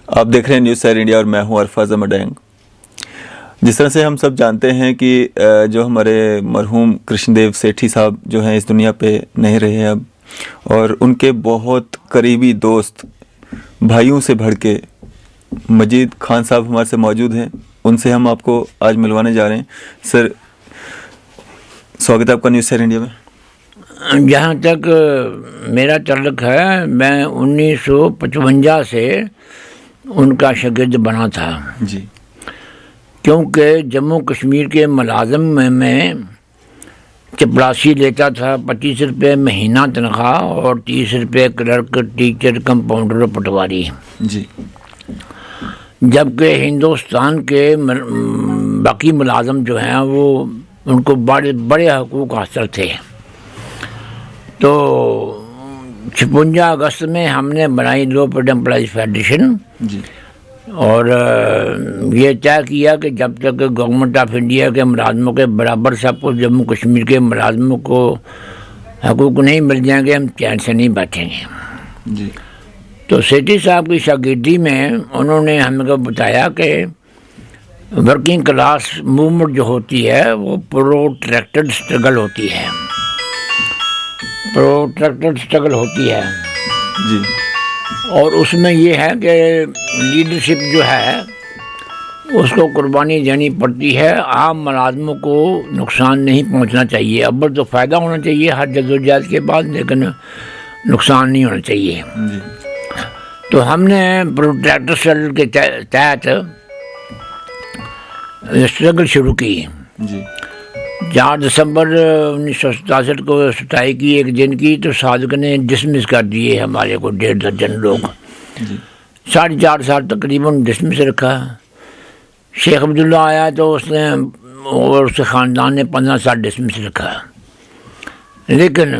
آپ دیکھ رہے ہیں نیوز سیر انڈیا اور میں ہوں عرفہ زمڈینگ۔ جس طرح سے ہم سب جانتے ہیں کہ جو ہمارے مرحوم کرشن دیو سیٹھی صاحب جو ہیں اس دنیا پہ نہیں رہے اب، اور ان کے بہت قریبی دوست بھائیوں سے بڑھ کے مجید خان صاحب ہمارے سے موجود ہیں، ان سے ہم آپ کو آج ملوانے جا رہے ہیں۔ سر، سواگت ہے آپ کا نیوز سیر انڈیا میں۔ جہاں تک میرا تعلق ہے، میں 1955 سے ان کا شاگرد بنا تھا، جی، کیونکہ جموں کشمیر کے ملازم میں چپراسی لیتا تھا، 25 روپے مہینہ تنخواہ اور 30 روپے کلرک، ٹیچر، کمپاؤنڈر اور پٹواری، جی، جبکہ ہندوستان کے باقی ملازم جو ہیں وہ ان کو بڑے بڑے حقوق حاصل تھے۔ تو 56 اگست میں ہم نے بنائی لو پیڈ امپلائیز فیڈریشن، جی، اور یہ طے کیا کہ جب تک گورنمنٹ آف انڈیا کے ملازموں کے برابر سب کچھ جموں کشمیر کے ملازموں کو حقوق نہیں مل جائیں گے، ہم چین سے نہیں بیٹھیں گے۔ جی، تو سیٹھی صاحب کی شاگردی میں انہوں نے ہمیں کو بتایا کہ ورکنگ کلاس موومنٹ جو ہوتی ہے وہ پروٹریکٹڈ اسٹرگل ہوتی ہے، پروٹریکٹڈ اسٹرگل ہوتی ہے، جی، اور اس میں یہ ہے کہ لیڈرشپ جو ہے اس کو قربانی دینی پڑتی ہے، عام ملازموں کو نقصان نہیں پہنچنا چاہیے، اول تو فائدہ ہونا چاہیے ہر جدوجہد کے بعد، لیکن نقصان نہیں ہونا چاہیے۔ جی، تو ہم نے پروٹریکٹڈ اسٹرگل کے تحت اسٹرگل شروع کی۔ جی، 4 دسمبر 1967 کو ستائی کی ایک دن کی، تو صادق نے ڈسمس کر دیے ہمارے کو 1.5 درجن لوگ، جی، 4.5 سال تقریباً ڈسمس رکھا۔ شیخ عبداللہ آیا تو اس نے اور اس کے خاندان نے 15 سال ڈسمس رکھا، لیکن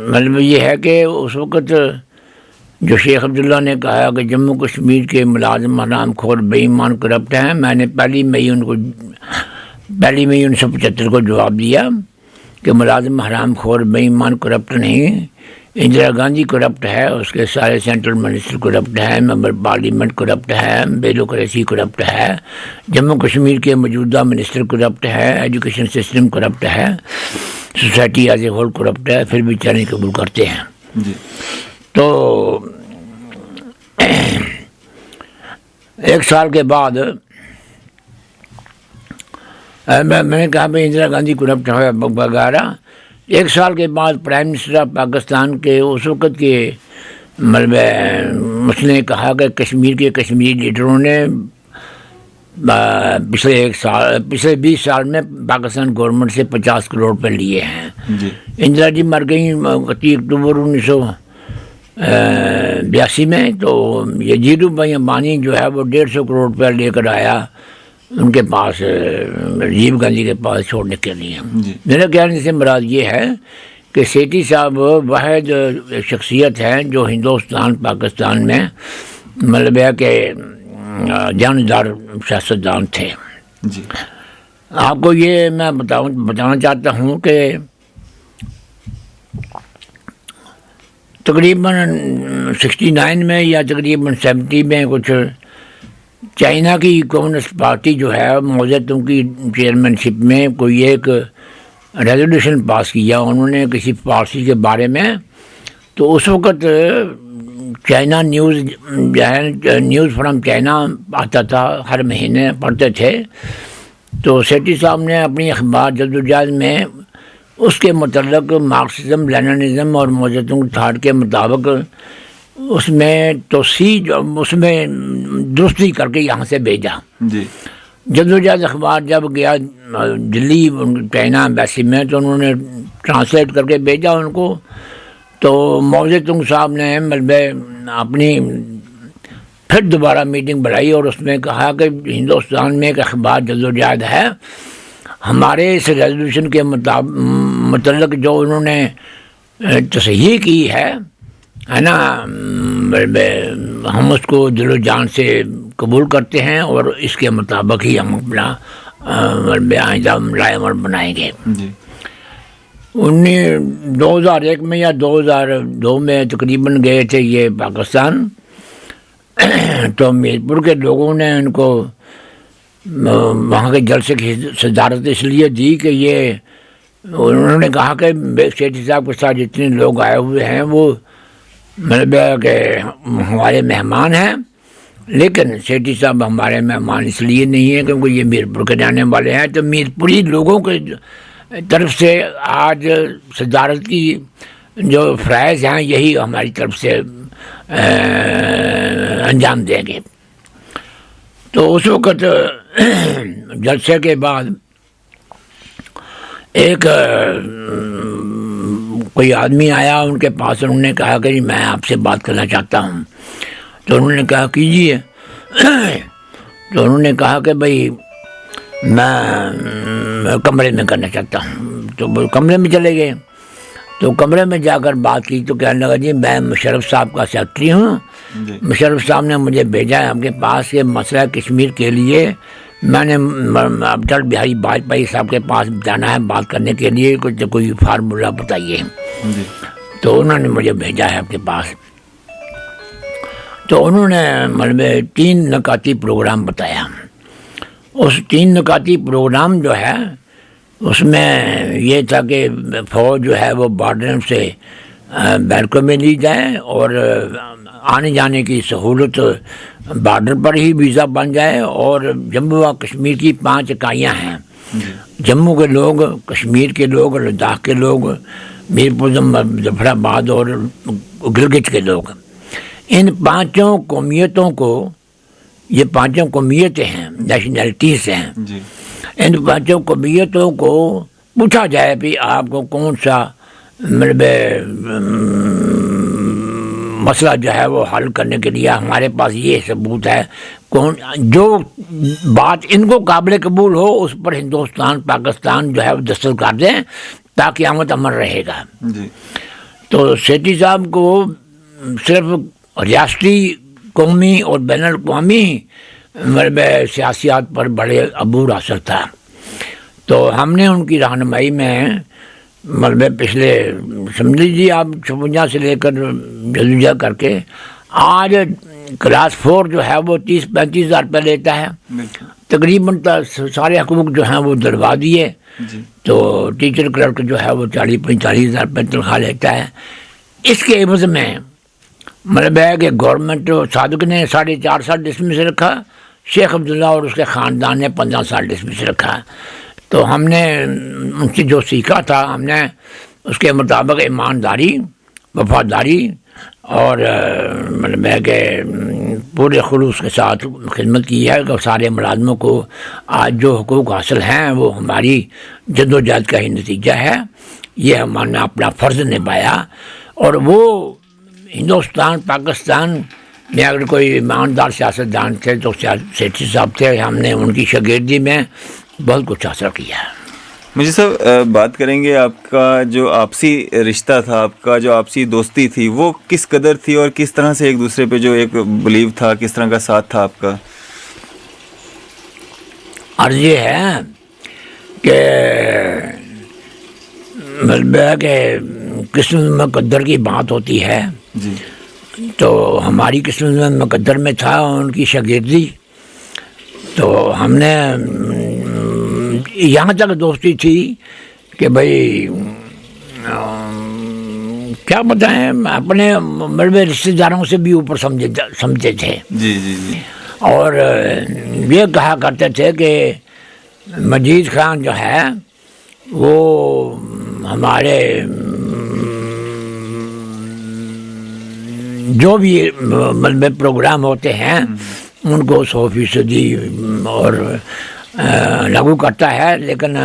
مطلب یہ ہے کہ اس وقت جو شیخ عبداللہ نے کہا کہ جموں کشمیر کے ملازم حرام خور بے ایمان کرپٹ ہیں، میں نے پہلی مئی 1975 کو جواب دیا کہ ملازم حرام خور بے ایمان کرپٹ نہیں، اندرا گاندھی کرپٹ ہے، اس کے سارے سینٹرل منسٹر کرپٹ ہے، ممبر پارلیمنٹ کرپٹ ہے، بیوروکریسی کرپٹ ہے، جموں کشمیر کے موجودہ منسٹر کرپٹ ہے، ایجوکیشن سسٹم کرپٹ ہے، society as a whole corrupt ہے، پھر بھی چلنے قبول کرتے ہیں۔ جی، تو 1 سال کے بعد میں نے کہا بھائی اندرا گاندھی کرپٹ ہے وغیرہ۔ 1 سال کے بعد پرائم منسٹر آف پاکستان کے اس وقت کے مطلب اس نے کہا کہ کشمیر کے کشمیری لیڈروں نے پچھلے 20 سال میں پاکستان گورنمنٹ سے 50 کروڑ روپے لیے ہیں۔ جی، اندرا جی مر گئی 31 اکتوبر 1982 میں، تو یہ جیرو بھائی امبانی جو ہے وہ 150 کروڑ روپیہ لے کر آیا ان کے پاس، راجیو گاندھی کے پاس چھوڑنے کے لیے۔ جی، میرے کہنے سے مراد یہ ہے کہ سیٹھی صاحب واحد شخصیت ہیں جو ہندوستان پاکستان میں مطلب ہے کہ جاندار سیاستدان تھے۔ جی، آپ کو یہ میں بتانا چاہتا ہوں کہ تقریباً 69 میں یا تقریباً 70 میں کچھ چائنا کی کمیونسٹ پارٹی جو ہے موزتوں کی چیئرمین شپ میں کوئی ایک ریزولوشن پاس کیا انہوں نے کسی پالیسی کے بارے میں، تو اس وقت چائنا نیوز جو ہے نیوز فرام چائنا آتا تھا، ہر مہینے پڑھتے تھے، تو سیٹھی صاحب نے اپنی اخبار جدوجہد میں اس کے متعلق مارکسزم، لیننزم اور موزتوں تھاٹ کے مطابق اس میں توسیع اس میں درستی کر کے یہاں سے بھیجا۔ جی، جدوجہد اخبار جب گیا دلی چائنا ایمبیسی میں تو انہوں نے ٹرانسلیٹ کر کے بھیجا ان کو، تو موزے تنگ صاحب نے اپنی پھر دوبارہ میٹنگ بڑھائی اور اس میں کہا کہ ہندوستان میں ایک اخبار جدوجہد ہے، ہمارے اس ریزولوشن کے متعلق جو انہوں نے تصحیح کی ہے نا، ہم اس کو دل و جان سے قبول کرتے ہیں اور اس کے مطابق ہی ہم اپنا آئندہ رائے عمل بنائیں گے۔ جی، 2001 میں یا 2002 میں تقریباً گئے تھے یہ پاکستان، تو میرپور کے لوگوں نے ان کو وہاں کے جلسے کی صدارت اس لیے دی کہ یہ انہوں نے کہا کہ سیٹھی صاحب کے ساتھ جتنے لوگ آئے ہوئے ہیں وہ مطلب کہ ہمارے مہمان ہیں، لیکن سیٹھی صاحب ہمارے مہمان اس لیے نہیں ہیں کیونکہ یہ میرپور کے جانے والے ہیں، تو میرپوری لوگوں کے طرف سے آج صدارت کی جو فرائض ہیں یہی ہماری طرف سے انجام دیں گے۔ تو اس وقت جلسے کے بعد ایک کوئی آدمی آیا ان کے پاس، انہوں نے کہا کہ میں آپ سے بات کرنا چاہتا ہوں۔ تو انہوں نے کہا کیجیے۔ تو انہوں نے کہا کہ بھائی میں کمرے میں کرنا چاہتا ہوں، تو وہ کمرے میں چلے گئے۔ تو کمرے میں جا کر بات کی تو کہنے لگا جی میں مشرف صاحب کا سیکرٹری ہوں، مشرف صاحب نے مجھے بھیجا ہے آپ کے پاس کہ مسئلہ کشمیر کے لیے میں نے اٹل بہاری واجپئی صاحب کے پاس جانا ہے بات کرنے کے لیے، کوئی فارمولہ بتائیے۔ تو انہوں نے مجھے بھیجا ہے آپ کے پاس۔ تو انہوں نے مطلب 3 نکاتی پروگرام بتایا۔ اس 3 نکاتی پروگرام جو ہے اس میں یہ تھا کہ فوج جو ہے وہ بارڈر سے بیرکوں میں لی جائے اور آنے جانے کی سہولت بارڈر پر ہی ویزا بن جائے، اور جموں و کشمیر کی 5 اکائیاں ہیں، جموں کے لوگ، کشمیر کے لوگ، لداخ کے لوگ، میرپور ظفر آباد اور گلگت کے لوگ، ان 5 قومیتوں کو، یہ 5 قومیتیں ہیں، نیشنلٹیز ہیں، ان 5 قومیتوں کو پوچھا جائے بھی آپ کو کون سا مطلب مسئلہ جو ہے وہ حل کرنے کے لیے ہمارے پاس یہ ثبوت ہے، کون جو بات ان کو قابل قبول ہو اس پر ہندوستان پاکستان جو ہے وہ دستخط کر دیں تاکہ قیامت امر رہے گا۔ تو سیٹھی صاحب کو صرف ریاستی، قومی اور بین الاقوامی مطلب سیاسیات پر بڑے عبور حاصل تھا۔ تو ہم نے ان کی رہنمائی میں مطلب پچھلے سمجھ لیجیے آپ 56 سے لے کر جدوجہد کر کے آج کلاس 4 جو ہے وہ 30-35 ہزار روپے لیتا ہے، تقریباً سارے حقوق جو ہیں وہ دلوا دیے۔ تو ٹیچر کلرک جو ہے وہ 40-45 ہزار روپے تنخواہ لیتا ہے۔ اس کے عوض میں مطلب ہے کہ گورنمنٹ صادق نے 4.5 سال ڈسمس رکھا، شیخ عبداللہ اور اس کے خاندان نے 15 سال ڈسمس رکھا۔ تو ہم نے ان سے جو سیکھا تھا ہم نے اس کے مطابق ایمانداری، وفاداری اور مطلب ہے کہ پورے خلوص کے ساتھ خدمت کی ہے کہ سارے ملازموں کو آج جو حقوق حاصل ہیں وہ ہماری جدوجہد کا ہی نتیجہ ہے۔ یہ ہم نے اپنا فرض نبھایا، اور وہ ہندوستان پاکستان میں اگر کوئی ایماندار سیاستدان تھے تو سیٹھی صاحب تھے۔ ہم نے ان کی شاگردی میں بہت کچھ حاصل کیا ہے۔ مجھے صاحب بات کریں گے آپ کا جو آپسی رشتہ تھا، آپ کا جو آپسی دوستی تھی وہ کس قدر تھی، اور کس طرح سے ایک دوسرے پہ جو ایک بلیو تھا، کس طرح کا ساتھ تھا آپ کا؟ عرض یہ ہے کہ مطلب ہے کہ قسمت مقدر کی بات ہوتی ہے، تو ہماری قسمت میں مقدر میں تھا ان کی شاگردی۔ تو ہم نے یہاں تک دوستی تھی کہ بھائی کیا بتائیں، اپنے مطلب رشتے داروں سے بھی اوپر سمجھتے تھے۔ اور یہ کہا کرتے تھے کہ مجید خان جو ہے وہ ہمارے جو بھی مطلب پروگرام ہوتے ہیں ان کو 100% اور لاگو کرتا ہے، لیکن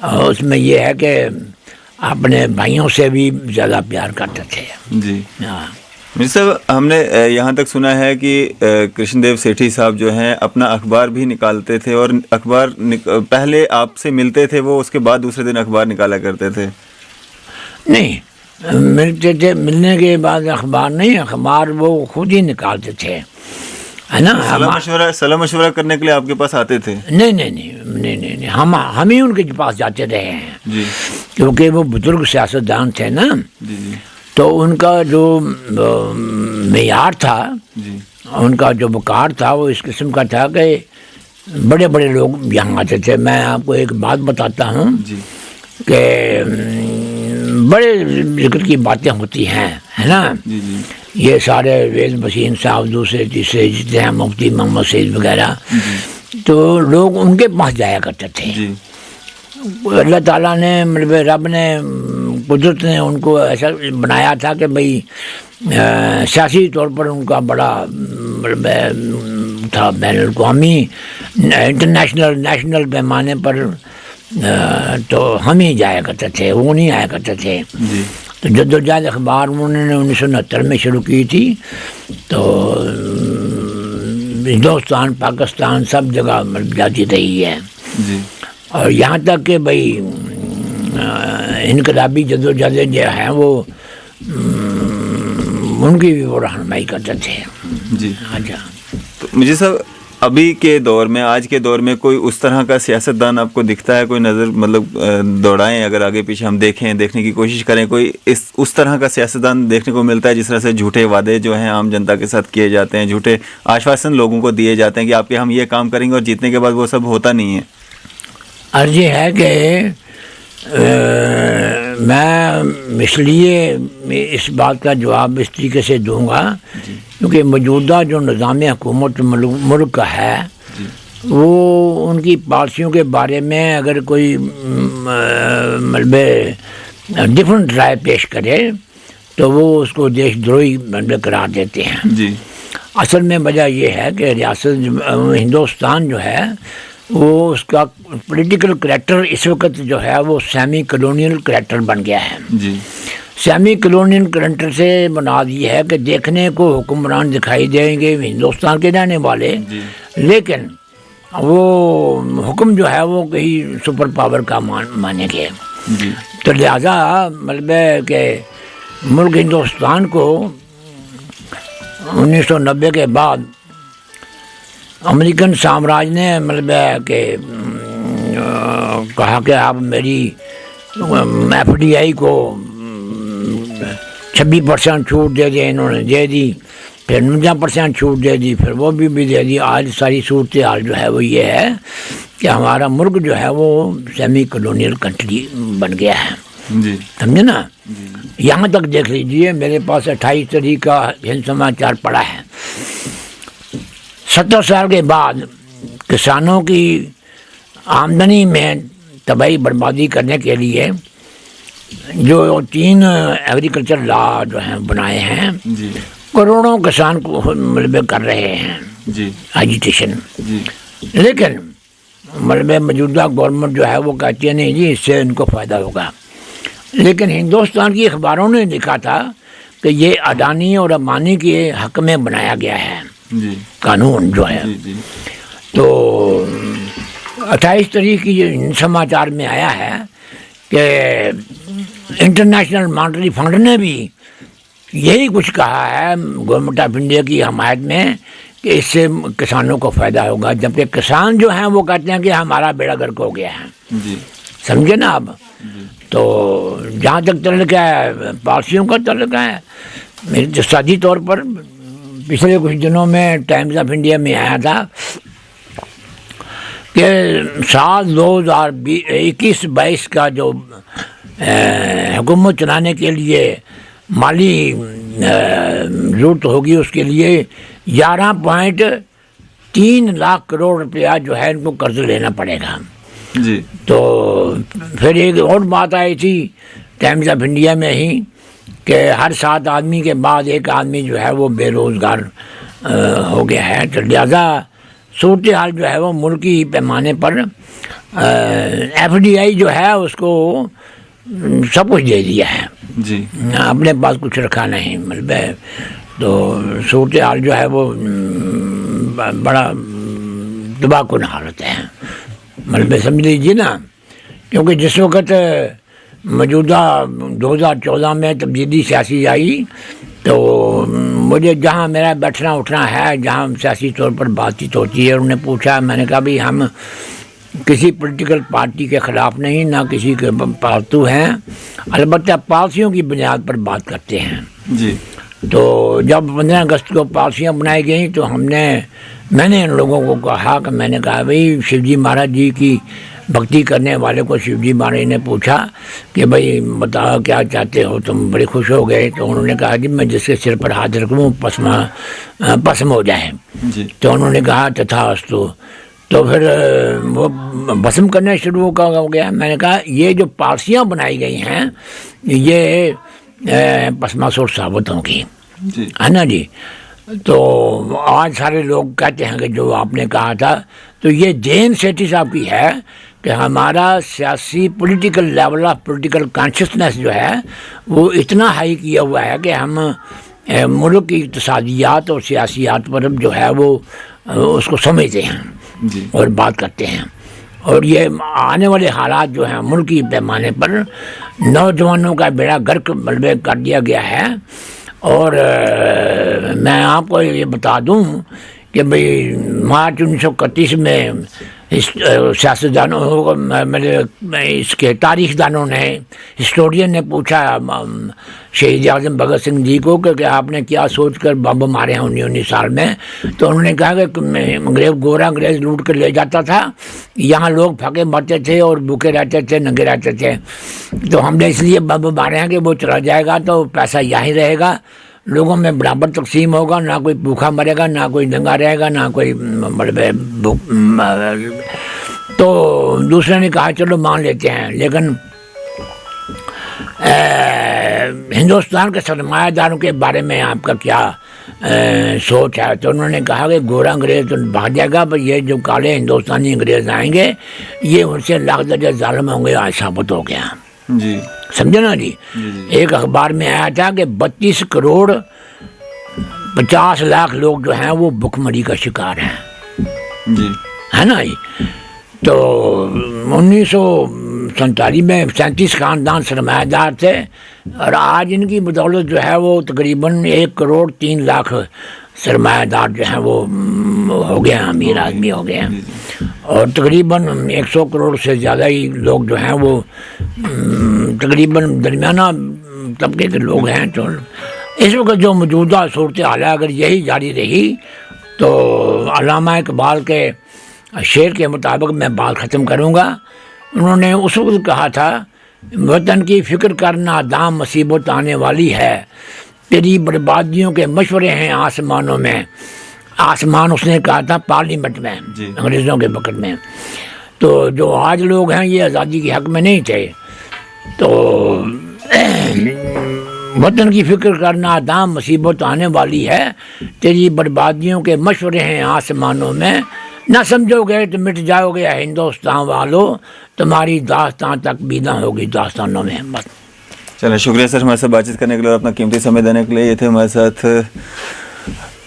اس میں یہ ہے کہ اپنے بھائیوں سے بھی زیادہ پیار کرتے تھے۔ مرزا صاحب، ہم نے یہاں تک سنا ہے کہ کرشن دیو سیٹھی صاحب جو ہیں اپنا اخبار بھی نکالتے تھے، اور اخبار پہلے آپ سے ملتے تھے وہ، اس کے بعد دوسرے دن اخبار نکالا کرتے تھے؟ نہیں، ملتے تھے، ملنے کے بعد اخبار نہیں، اخبار وہ خود ہی نکالتے تھے، ہے نا۔ صلاح مشورہ کرنے کے لیے آپ کے پاس آتے تھے؟ نہیں، ہم ہی ان کے پاس جاتے رہے ہیں، کیونکہ وہ بزرگ سیاستدان تھے نا۔ تو ان کا جو معیار تھا ان کا جو وقار تھا وہ اس قسم کا تھا کہ بڑے بڑے لوگ یہاں آتے تھے. میں آپ کو ایک بات بتاتا ہوں جی کہ بڑے ذکر کی باتیں ہوتی ہیں ہے نا. جی جی یہ سارے ویل بشین صاحب دوسرے تیسرے جتنے ہیں مفتی محمد سعید وغیرہ تو لوگ ان کے پاس جایا کرتے تھے. جی اللہ تعالیٰ نے مطلب رب نے قدرت نے ان کو ایسا بنایا تھا کہ بھئی سیاسی طور پر ان کا بڑا مطلب تھا بین الاقوامی انٹرنیشنل نیشنل پیمانے پر تو ہم ہی جایا کرتے تھے, وہ نہیں آیا کرتے تھے. جی تو جدوجہد اخبار انہوں نے 1969 میں شروع کی تھی. تو ہندوستان پاکستان سب جگہ جاتی رہی ہے. جی اور یہاں تک کہ بھئی انقلابی جدوجہد جو ہیں وہ ان کی بھی وہ رہنمائی کرتے تھے. جی اچھا تو مجھے صاحب ابھی کے دور میں آج کے دور میں کوئی اس طرح کا سیاستدان آپ کو دکھتا ہے؟ کوئی نظر مطلب دوڑائیں اگر آگے پیچھے ہم دیکھنے کی کوشش کریں, کوئی اس طرح کا سیاستدان دیکھنے کو ملتا ہے جس طرح سے جھوٹے وعدے جو ہیں عام جنتا کے ساتھ کیے جاتے ہیں, جھوٹے آشواسن لوگوں کو دیے جاتے ہیں کہ آپ کے ہم یہ کام کریں گے اور جیتنے کے بعد وہ سب ہوتا نہیں ہے؟ عرض یہ ہے کہ میں اس لیے اس بات کا جواب اس طریقے سے دوں گا کیونکہ موجودہ جو نظام حکومت ملک کا ہے وہ ان کی پالیسیوں کے بارے میں اگر کوئی مطلب ڈفرینٹ رائے پیش کرے تو وہ اس کو دیش دروہی قرار دیتے ہیں. جی اصل میں وجہ یہ ہے کہ ریاست ہندوستان جو ہے وہ اس کا پولیٹیکل کریکٹر اس وقت جو ہے وہ سیمی کلونیل کریکٹر بن گیا ہے. جی سیمی کلونیل کریکٹر سے بنیاد یہ ہے کہ دیکھنے کو حکمران دکھائی دیں گے ہندوستان کے رہنے والے, لیکن وہ حکم جو ہے وہ کہیں سپر پاور کا مانیں گے. تو لہذا مطلب ہے کہ ملک ہندوستان کو 1990 کے بعد امریکن سامراج نے مطلب ہے کہ کہا کہ آپ میری FDI کو 26% چھوٹ دے دیں, انہوں نے دے دی. پھر 49% چھوٹ دے دی, پھر وہ بھی دے دی. آج ساری صورتحال جو ہے وہ یہ ہے کہ ہمارا ملک جو ہے وہ سیمی کلونیل کنٹری بن گیا ہے. جی سمجھے نا. یہاں تک دیکھ لیجئے میرے پاس 28 تاریخ کا ہند سماچار پڑا ہے. 70 سال کے بعد کسانوں کی آمدنی میں تباہی بربادی کرنے کے لیے جو 3 ایگریکلچر لا جو ہیں بنائے ہیں, کروڑوں کسان کو مطلب کر رہے ہیں ایجیٹیشن. لیکن مطلب موجودہ گورنمنٹ جو ہے وہ کہتی ہے نہیں جی اس سے ان کو فائدہ ہوگا. لیکن ہندوستان کی اخباروں نے لکھا تھا کہ یہ اڈانی اور امبانی کے حق میں بنایا گیا ہے قانون جو ہے. تو 28 تاریخ کی جو سماچار میں آیا ہے کہ انٹرنیشنل مانیٹری فنڈ نے بھی یہی کچھ کہا ہے گورنمنٹ آف انڈیا کی حمایت میں کہ اس سے کسانوں کو فائدہ ہوگا, جبکہ کسان جو ہیں وہ کہتے ہیں کہ ہمارا بیڑا گرک ہو گیا ہے. سمجھے نا آپ. تو جہاں تک تعلق ہے پالیسیوں کا تعلق ہے, میرے اقتصادی طور پر پچھلے کچھ دنوں میں ٹائمز آف انڈیا میں آیا تھا کہ سال 2021-22 کا جو حکومت چلانے کے لیے مالی ضرورت ہوگی اس کے لیے 11.3 لاکھ کروڑ روپیہ جو ہے ان کو قرض لینا پڑے گا. تو پھر ایک اور بات آئی تھی ٹائمز آف انڈیا میں ہی کہ ہر 7 آدمی کے بعد ایک آدمی جو ہے وہ بے روزگار ہو گیا ہے. تو لہٰذا صورتحال جو ہے وہ ملکی پیمانے پر FDI جو ہے اس کو سب کچھ دے دیا ہے, اپنے پاس کچھ رکھا نہیں. مطلب تو صورتحال جو ہے وہ بڑا تباہ کن حالت ہے. مطلب سمجھ لیجیے نا, کیونکہ جس وقت موجودہ 2014 میں تبدیلی سیاسی آئی تو مجھے جہاں میرا بیٹھنا اٹھنا ہے, جہاں سیاسی طور پر بات چیت ہوتی ہے, انہوں نے پوچھا, میں نے کہا بھائی ہم کسی پولیٹیکل پارٹی کے خلاف نہیں, نہ کسی کے پالتو ہیں, البتہ پالیسیوں کی بنیاد پر بات کرتے ہیں. تو جب 15 اگست کو پالیسیاں بنائی گئیں تو میں نے ان لوگوں کو کہا کہ میں نے کہا بھائی شیو جی مہاراج جی کی بھکتی کرنے والے کو شیو جی مہاراج نے پوچھا کہ بھائی بتاؤ کیا چاہتے ہو، تم بڑے خوش ہو گئے، تو انہوں نے کہا جی میں جس کے سر پر ہاتھ رکھوں پسم ہو جائے. جی تو انہوں نے کہا تتھاستو. تو پھر وہ بسم کرنا شروع ہو گیا. میں نے کہا یہ جو پالیسیاں بنائی گئی ہیں یہ پسماسور ثابت ہوں گی، جی ہے نا جی. تو آج سارے لوگ کہتے ہیں کہ جو آپ نے کہا تھا، تو یہ جین سیٹھی صاحب کی ہے کہ ہمارا سیاسی political level of political consciousness جو ہے وہ اتنا ہائی کیا ہوا ہے کہ ہم ملک کی اقتصادیات اور سیاسیات پر جو ہے وہ اس کو سمجھتے ہیں جی اور بات کرتے ہیں. اور یہ آنے والے حالات جو ہیں ملکی پیمانے پر نوجوانوں کا بیڑا غرق ملبے کر دیا گیا ہے. اور میں آپ کو یہ بتا دوں کہ بھئی مارچ 1931 میں سیاستدانوں اس کے تاریخ دانوں نے، ہسٹورین نے پوچھا شہید اعظم بھگت سنگھ جی کو کہ آپ نے کیا سوچ کر بم مارے ہیں 19 سال میں. تو انہوں نے کہا کہ گورا انگریز لوٹ کر لے جاتا تھا، یہاں لوگ پھکے مرتے تھے اور بھوکے رہتے تھے، ننگے رہتے تھے، تو ہم نے اس لیے بم مارے ہیں کہ وہ چلا جائے گا تو پیسہ یہیں رہے گا، لوگوں میں برابر تقسیم ہوگا، نہ کوئی بھوکا مرے گا، نہ کوئی ننگا رہے گا، نہ کوئی تو دوسرے نے کہا چلو مان لیتے ہیں. لیکن ہندوستان کے سرمایہ داروں کے بارے میں آپ کا کیا سوچ ہے؟ تو انہوں نے کہا کہ گورا انگریز تو بھاگ جائے گا، پر یہ جو کالے ہندوستانی انگریز آئیں گے یہ ان سے لاکھ درجہ ظالم ہوں گے. آج ثابت ہو گیا. جی سمجھے نا جی. ایک اخبار میں آیا تھا کہ 32 کروڑ 50 لاکھ لوگ جو ہیں وہ بھوک مری کا شکار ہیں، جی ہے نا جی. تو 1947 میں 37 خاندان سرمایہ دار تھے، اور آج ان کی بدولت جو ہے وہ تقریباً 1 کروڑ 3 لاکھ سرمایہ دار جو ہیں وہ ہو گئے ہیں، امیر آدمی ہو گئے ہیں. اور تقریباً 100 کروڑ سے زیادہ ہی لوگ جو ہیں وہ تقریباً درمیانہ طبقے کے لوگ ہیں. تو اس وقت جو موجودہ صورتحال ہے اگر یہی جاری رہی تو علامہ اقبال کے شعر کے مطابق میں بات ختم کروں گا. انہوں نے اس وقت کہا تھا وطن کی فکر کرنا دام مصیبت آنے والی ہے، تیری بربادیوں کے مشورے ہیں آسمانوں میں. آسمان اس نے کہا تھا پارلیمنٹ میں انگریزوں کے وقت میں. تو جو آج لوگ ہیں یہ آزادی کے حق میں نہیں تھے. تو وطن کی فکر کرنا دام مصیبت آنے والی ہے، تیری بربادیوں کے مشورے ہیں آسمانوں میں، نہ سمجھو گے تو مٹ جاؤ گے ہندوستان والوں، تمہاری داستان تک بھی نہ ہوگی داستانوں میں. بس چلیں، شکریہ سر ہمارے ساتھ بات چیت کرنے کے لیے اور اپنا قیمتی سمے دینے کے لیے. یہ تھے ہمارے ساتھ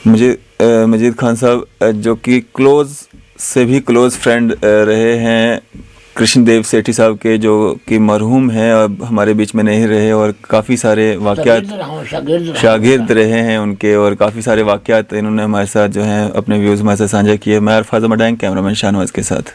مجید خان صاحب، جو کہ کلوز سے بھی کلوز فرینڈ رہے ہیں کرشن دیو سیٹھی صاحب کے، جو کہ مرحوم ہیں اور ہمارے بیچ میں نہیں رہے، اور کافی سارے واقعات شاگرد رہے ہیں ان کے، اور کافی سارے واقعات انہوں نے ہمارے ساتھ جو ہیں اپنے ویوز ہمارے ساتھ سانجھا کیے. میں عرفاظ مڈینگ، کیمرہ مین شاہنواز کے ساتھ.